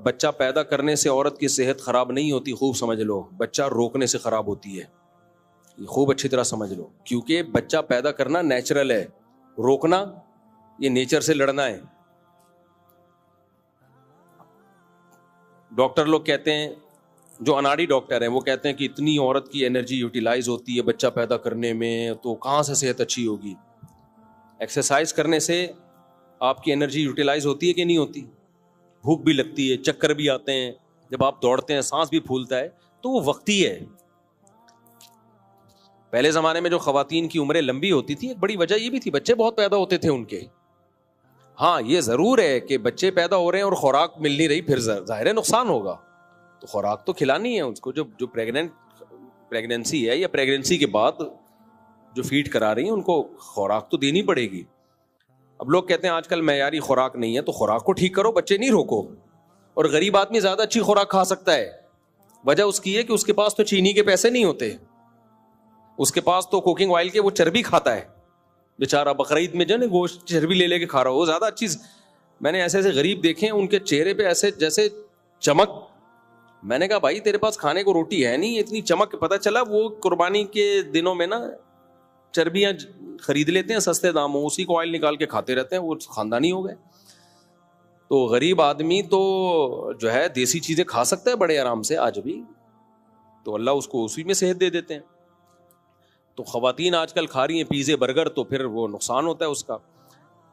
بچہ پیدا کرنے سے عورت کی صحت خراب نہیں ہوتی، خوب سمجھ لو، بچہ روکنے سے خراب ہوتی ہے، یہ خوب اچھی طرح سمجھ لو، کیونکہ بچہ پیدا کرنا نیچرل ہے، روکنا یہ نیچر سے لڑنا ہے. ڈاکٹر لوگ کہتے ہیں، جو اناڑی ڈاکٹر ہیں وہ کہتے ہیں کہ اتنی عورت کی انرجی یوٹیلائز ہوتی ہے بچہ پیدا کرنے میں، تو کہاں سے صحت اچھی ہوگی؟ ایکسرسائز کرنے سے آپ کی انرجی یوٹیلائز ہوتی ہے کہ نہیں ہوتی؟ بھوک بھی لگتی ہے، چکر بھی آتے ہیں، جب آپ دوڑتے ہیں سانس بھی پھولتا ہے، تو وہ وقتی ہے. پہلے زمانے میں جو خواتین کی عمریں لمبی ہوتی تھی، ایک بڑی وجہ یہ بھی تھی، بچے بہت پیدا ہوتے تھے ان کے. ہاں یہ ضرور ہے کہ بچے پیدا ہو رہے ہیں اور خوراک مل نہیں رہی، پھر ظاہر ہے نقصان ہوگا، تو خوراک تو کھلانی ہے اس کو. جو پریگنینسی ہے یا پریگنینسی کے بعد جو فیڈ کرا رہی ہیں ان کو خوراک تو دینی پڑے گی. اب لوگ کہتے ہیں آج کل معیاری خوراک نہیں ہے، تو خوراک کو ٹھیک کرو، بچے نہیں روکو. اور غریب آدمی زیادہ اچھی خوراک کھا سکتا ہے، وجہ اس کی ہے کہ اس کے پاس تو چینی کے پیسے نہیں ہوتے، اس کے پاس تو کوکنگ آئل کے وہ چربی کھاتا ہے بیچارہ. بقرعید میں جو ہے نا گوشت چربی لے لے کے کھا رہا ہو، وہ زیادہ اچھی. میں نے ایسے ایسے غریب دیکھے ہیں، ان کے چہرے پہ ایسے جیسے چمک. میں نے کہا بھائی تیرے پاس کھانے کو روٹی ہے نہیں، اتنی چمک. پتہ چلا وہ قربانی کے دنوں میں نا چربیاں خرید لیتے ہیں سستے داموں، اسی کو آئل نکال کے کھاتے رہتے ہیں، وہ خاندانی ہو گئے. تو غریب آدمی تو جو ہے دیسی چیزیں کھا سکتا ہے بڑے آرام سے آج بھی، تو اللہ اس کو اسی میں صحت دے دیتے ہیں. تو خواتین آج کل کھا رہی ہیں پیزے برگر، تو پھر وہ نقصان ہوتا ہے اس کا.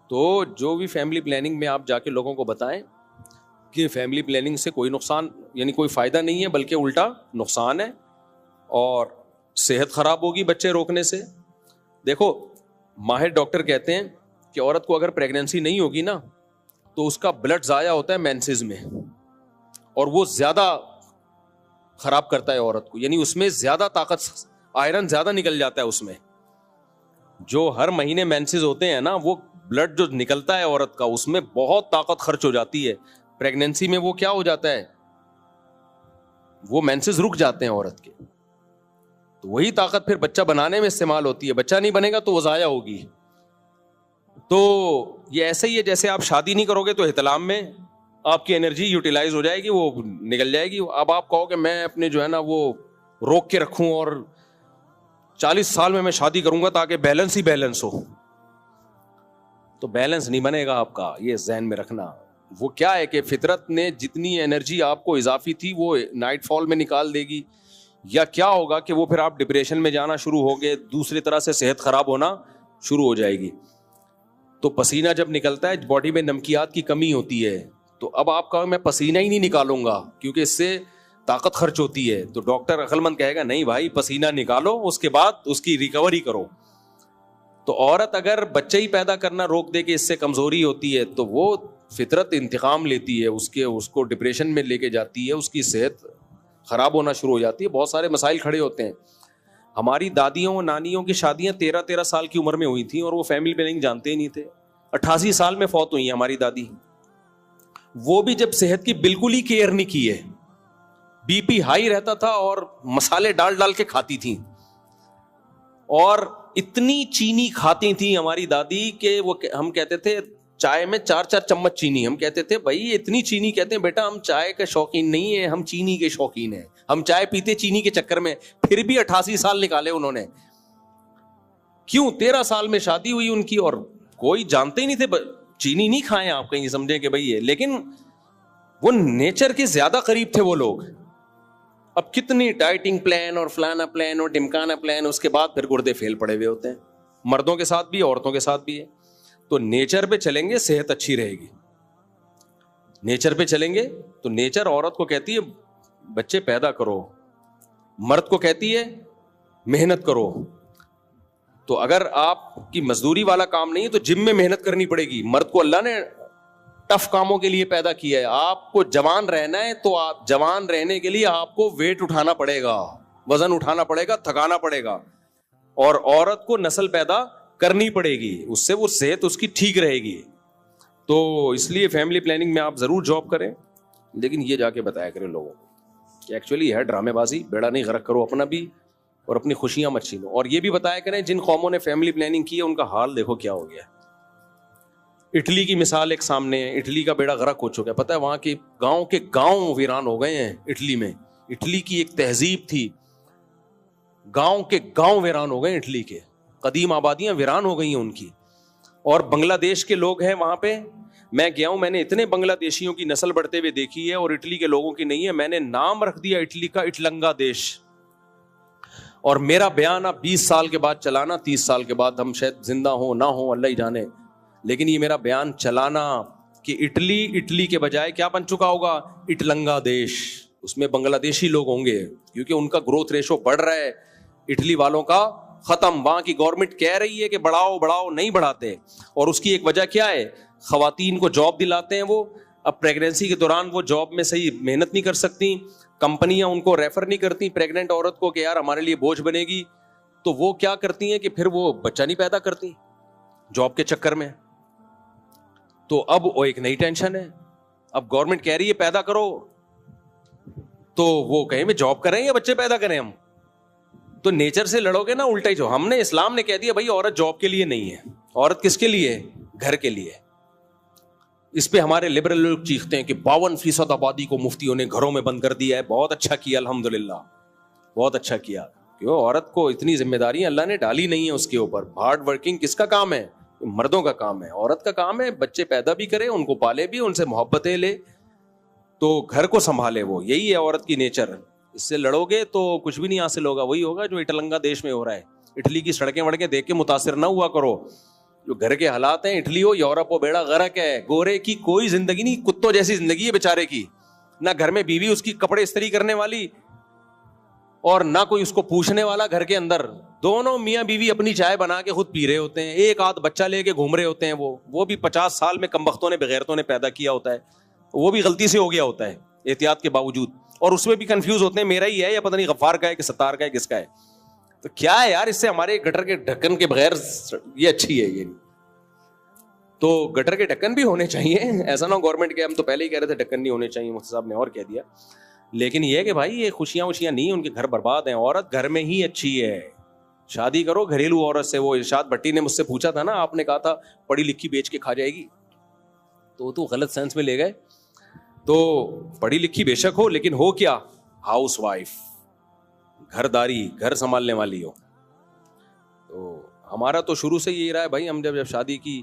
تو جو بھی فیملی پلاننگ میں آپ جا کے لوگوں کو بتائیں کہ فیملی پلاننگ سے کوئی نقصان یعنی کوئی فائدہ نہیں ہے، بلکہ الٹا نقصان ہے، اور صحت خراب ہوگی بچے روکنے سے. دیکھو ماہر ڈاکٹر کہتے ہیں کہ عورت کو اگر پریگنینسی نہیں ہوگی نا تو اس کا بلڈ ضائع ہوتا ہے مینسز میں، اور وہ زیادہ خراب کرتا ہے عورت کو، یعنی اس میں زیادہ طاقت، آئرن زیادہ نکل جاتا ہے اس میں. جو ہر مہینے مینسز ہوتے ہیں نا، وہ بلڈ جو نکلتا ہے عورت کا، اس میں بہت طاقت خرچ ہو جاتی ہے. پریگنینسی میں وہ کیا ہو جاتا ہے، وہ مینسز رک جاتے ہیں عورت کے، تو وہی طاقت پھر بچہ بنانے میں استعمال ہوتی ہے. بچہ نہیں بنے گا تو وہ ضائع ہوگی. تو یہ ایسے ہی ہے جیسے آپ شادی نہیں کرو گے تو احتلام میں آپ کی انرجی یوٹیلائز ہو جائے گی، وہ نکل جائے گی. اب آپ کہو کہ میں اپنے جو ہے نا وہ روک کے رکھوں اور 40 سال میں شادی کروں گا تاکہ بیلنس ہی بیلنس ہو، تو بیلنس نہیں بنے گا آپ کا، یہ ذہن میں رکھنا. وہ کیا ہے کہ فطرت نے جتنی انرجی آپ کو اضافی تھی وہ نائٹ فال میں نکال دے گی، یا کیا ہوگا کہ وہ پھر آپ ڈپریشن میں جانا شروع ہو گئے، دوسری طرح سے صحت خراب ہونا شروع ہو جائے گی. تو پسینہ جب نکلتا ہے باڈی میں نمکیات کی کمی ہوتی ہے، تو اب آپ کہو میں پسینہ ہی نہیں نکالوں گا کیونکہ اس سے طاقت خرچ ہوتی ہے، تو ڈاکٹر عقل مند کہے گا نہیں بھائی پسینہ نکالو، اس کے بعد اس کی ریکوری کرو. تو عورت اگر بچے ہی پیدا کرنا روک دے کہ اس سے کمزوری ہوتی ہے، تو وہ فطرت انتقام لیتی ہے، اس کو ڈپریشن میں لے کے جاتی ہے، اس کی صحت خراب ہونا شروع ہو جاتی ہے. بہت سارے مسائل کھڑے ہوتے ہیں. ہماری دادیوں نانیوں کی شادیاں 13 سال کی عمر میں ہوئی تھیں اور وہ فیملی پلاننگ جانتے ہی نہیں تھے. 88 سال میں فوت ہوئی ہیں ہماری دادی، وہ بھی جب صحت کی بالکل ہی کیئر نہیں کی ہے، بی پی ہائی رہتا تھا اور مسالے ڈال ڈال کے کھاتی تھیں، اور اتنی چینی کھاتی تھیں ہماری دادی کہ وہ ہم کہتے تھے چائے میں 4 چمچ چینی. ہم کہتے تھے بھائی اتنی چینی؟ کہتے ہیں بیٹا ہم چائے کے شوقین نہیں ہیں، ہم چینی کے شوقین ہیں، ہم چائے پیتے چینی کے چکر میں. پھر بھی 88 سال نکالے انہوں نے. کیوں؟ 13 سال میں شادی ہوئی ان کی اور کوئی جانتے ہی نہیں تھے. چینی نہیں کھائیں آپ کہیں سمجھیں کہ بھائی ہے، لیکن وہ نیچر کے زیادہ قریب تھے وہ لوگ. اب کتنی ڈائٹنگ پلان اور فلانا پلان اور ڈمکانا پلان، اس کے بعد پھر گردے فیل پڑے ہوئے ہوتے ہیں، مردوں کے ساتھ بھی عورتوں کے ساتھ بھی ہے. تو نیچر پہ چلیں گے صحت اچھی رہے گی. نیچر پہ چلیں گے تو نیچر عورت کو کہتی ہے بچے پیدا کرو، مرد کو کہتی ہے محنت کرو. تو اگر آپ کی مزدوری والا کام نہیں ہے تو جم میں محنت کرنی پڑے گی. مرد کو اللہ نے ٹف کاموں کے لیے پیدا کیا ہے. آپ کو جوان رہنا ہے تو آپ جوان رہنے کے لیے آپ کو ویٹ اٹھانا پڑے گا، وزن اٹھانا پڑے گا، تھکانا پڑے گا. اور عورت کو نسل پیدا کرنی پڑے گی، اس سے وہ صحت اس کی ٹھیک رہے گی. تو اس لیے فیملی پلاننگ میں آپ ضرور جاب کریں، لیکن یہ جا کے بتایا کریں لوگوں کو کہ ایکچولی ہے ڈرامے بازی، بیڑا نہیں غرق کرو اپنا بھی اور اپنی خوشیاں مت چھینو. اور یہ بھی بتایا کریں جن قوموں نے فیملی پلاننگ کی ہے ان کا حال دیکھو کیا ہو گیا. اٹلی کی مثال ایک سامنے ہے. اٹلی کا بیڑا غرق ہو چکا ہے. پتہ ہے وہاں کے گاؤں ویران ہو گئے ہیں اٹلی میں. اٹلی کی ایک تہذیب تھی, گاؤں کے گاؤں ویران ہو گئے ہیں اٹلی کے. قدیم آبادیاں ویران ہو گئی ہیں ان کی. اور بنگلہ دیش کے لوگ ہیں وہاں پہ. میں گیا ہوں, میں نے اتنے بنگلہ دیشیوں کی نسل بڑھتے ہوئے دیکھی ہے اور اٹلی کے لوگوں کی نہیں ہے. میں نے نام رکھ دیا اٹلی کا اٹلنگا دیش. اور میرا بیان اب 20 سال کے بعد چلانا, 30 سال کے بعد ہم شاید زندہ ہوں نہ ہوں اللہ ہی جانے, لیکن یہ میرا بیان چلانا کہ اٹلی کے بجائے کیا بن چکا ہوگا, اٹلنگا دیش. اس میں بنگلہ دیشی لوگ ہوں گے کیونکہ ان کا گروتھ ریشو بڑھ رہا ہے, اٹلی والوں کا ختم. وہاں کی گورنمنٹ کہہ رہی ہے کہ بڑھاؤ, نہیں بڑھاتے. اور اس کی ایک وجہ کیا ہے, خواتین کو جاب دلاتے ہیں وہ. اب پریگنینسی کے دوران وہ جاب میں صحیح محنت نہیں کر سکتی, کمپنیاں ان کو ریفر نہیں کرتی پریگننٹ عورت کو کہ یار ہمارے لیے بوجھ بنے گی. تو وہ کیا کرتی ہیں کہ پھر وہ بچہ نہیں پیدا کرتی جاب کے چکر میں. تو اب وہ ایک نئی ٹینشن ہے. اب گورنمنٹ کہہ رہی ہے پیدا کرو, تو وہ کہیں میں جاب کریں یا بچے پیدا کریں ہم. تو نیچر سے لڑو گے نا الٹا ہی. جو ہم نے اسلام نے کہہ دیا بھائی عورت جاب کے لیے نہیں ہے, عورت کس کے لیے, گھر کے لیے. اس پہ ہمارے لبرل لوگ چیختے ہیں کہ 52% آبادی کو مفتیوں نے گھروں میں بند کر دیا ہے. بہت اچھا کیا الحمدللہ, بہت اچھا کیا. کیوں عورت کو اتنی ذمہ داریاں اللہ نے ڈالی نہیں ہے اس کے اوپر. ہارڈ ورکنگ کس کا کام ہے, مردوں کا کام ہے. عورت کا کام ہے بچے پیدا بھی کرے, ان کو پالے بھی, ان سے محبتیں لے, تو گھر کو سنبھالے. وہ یہی ہے عورت کی نیچر. اس سے لڑو گے تو کچھ بھی نہیں حاصل ہوگا. وہی ہوگا جو اٹلنگا دیش میں ہو رہا ہے. اٹلی کی سڑکیں وڑکیں دیکھ کے متاثر نہ ہوا کرو. جو گھر کے حالات ہیں, اٹلی ہو یورپ ہو, بیڑا غرق ہے. گورے کی کوئی زندگی نہیں, کتوں جیسی زندگی ہے بیچارے کی. نہ گھر میں بیوی اس کی کپڑے استری کرنے والی, اور نہ کوئی اس کو پوچھنے والا گھر کے اندر. دونوں میاں بیوی اپنی چائے بنا کے خود پی رہے ہوتے ہیں. ایک آدھ بچہ لے کے گھوم رہے ہوتے ہیں. وہ بھی 50 سال میں کمبختوں نے بغیرتوں نے پیدا کیا ہوتا ہے. وہ بھی غلطی سے ہو گیا ہوتا ہے احتیاط کے باوجود, اور اس میں بھی کنفیوز ہوتے ہیں میرا ہی ہے یا پتہ نہیں غفار کا ہے کہ ستار کا ہے, کس کا ہے. تو کیا ہے یار, اس سے ہمارے گٹر کے ڈھکن کے بغیر یہ اچھی ہے. یہ تو گٹر کے ڈھکن بھی ہونے چاہیے, ایسا نہ گورنمنٹ کے ہم تو پہلے ہی کہہ رہے تھے ڈھکن نہیں ہونے چاہیے, مفتی صاحب نے اور کہہ دیا. لیکن یہ کہ بھائی یہ خوشیاں نہیں, ان کے گھر برباد ہیں. عورت گھر میں ہی اچھی ہے. شادی کرو گھریلو عورت سے. وہ ارشاد بھٹی نے مجھ سے پوچھا تھا نا, آپ نے کہا تھا پڑھی لکھی بیچ کے کھا جائے گی, تو غلط سینس میں لے گئے. تو پڑھی لکھی بے شک ہو, لیکن ہو کیا, ہاؤس وائف, گھر داری, گھر سنبھالنے والی ہو. تو ہمارا تو شروع سے یہی رہا ہے بھائی, ہم جب شادی کی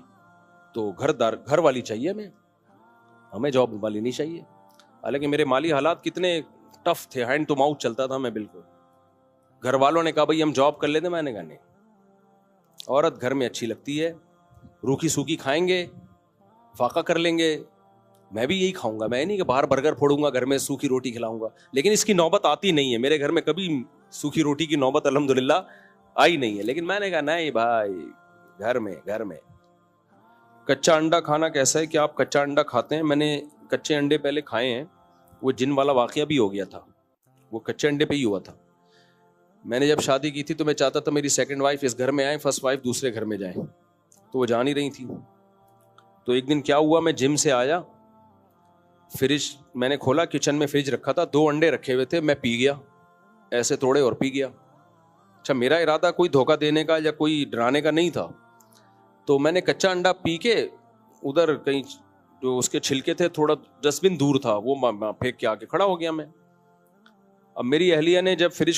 تو گھر والی چاہیے ہمیں جاب والی نہیں چاہیے. حالانکہ میرے مالی حالات کتنے ٹف تھے, ہینڈ ٹو ماؤتھ چلتا تھا میں بالکل. گھر والوں نے کہا بھائی ہم جاب کر لیتے, میں نے کہا نہیں, عورت گھر میں اچھی لگتی ہے. روکھی سوکھی کھائیں گے, فاقہ کر لیں گے. میں بھی یہی کھاؤں گا, میں نہیں کہ باہر برگر پھوڑوں گا, گھر میں سوکھی روٹی کھلاؤں گا. لیکن اس کی نوبت آتی نہیں ہے میرے گھر میں, کبھی سوکھی روٹی کی نوبت الحمدللہ آئی نہیں ہے. لیکن میں نے کہا نہیں بھائی, گھر میں. کچا انڈا کھانا کیسا ہے, کیا آپ کچا انڈا کھاتے ہیں؟ میں نے کچے انڈے پہلے کھائے ہیں. وہ جن والا واقعہ بھی ہو گیا تھا, وہ کچے انڈے پہ ہی ہوا تھا. میں نے جب شادی کی تھی تو میں چاہتا تھا میری سیکنڈ وائف اس گھر میں آئے, فرسٹ وائف دوسرے گھر میں جائیں, تو وہ جا نہیں رہی تھی. تو ایک دن کیا ہوا, میں جم سے آیا, فریج میں نے کھولا, کچن میں فریج رکھا تھا, 2 انڈے رکھے ہوئے تھے. میں پی گیا, ایسے توڑے اور پی گیا. اچھا, میرا ارادہ کوئی دھوکہ دینے کا یا کوئی ڈرانے کا نہیں تھا. تو میں نے کچا انڈا پی کے ادھر کہیں جو اس کے چھلکے تھے تھوڑا ڈسٹ بن دور تھا, وہ پھینک کے آ کے کھڑا ہو گیا میں. اب میری اہلیہ نے جب فریج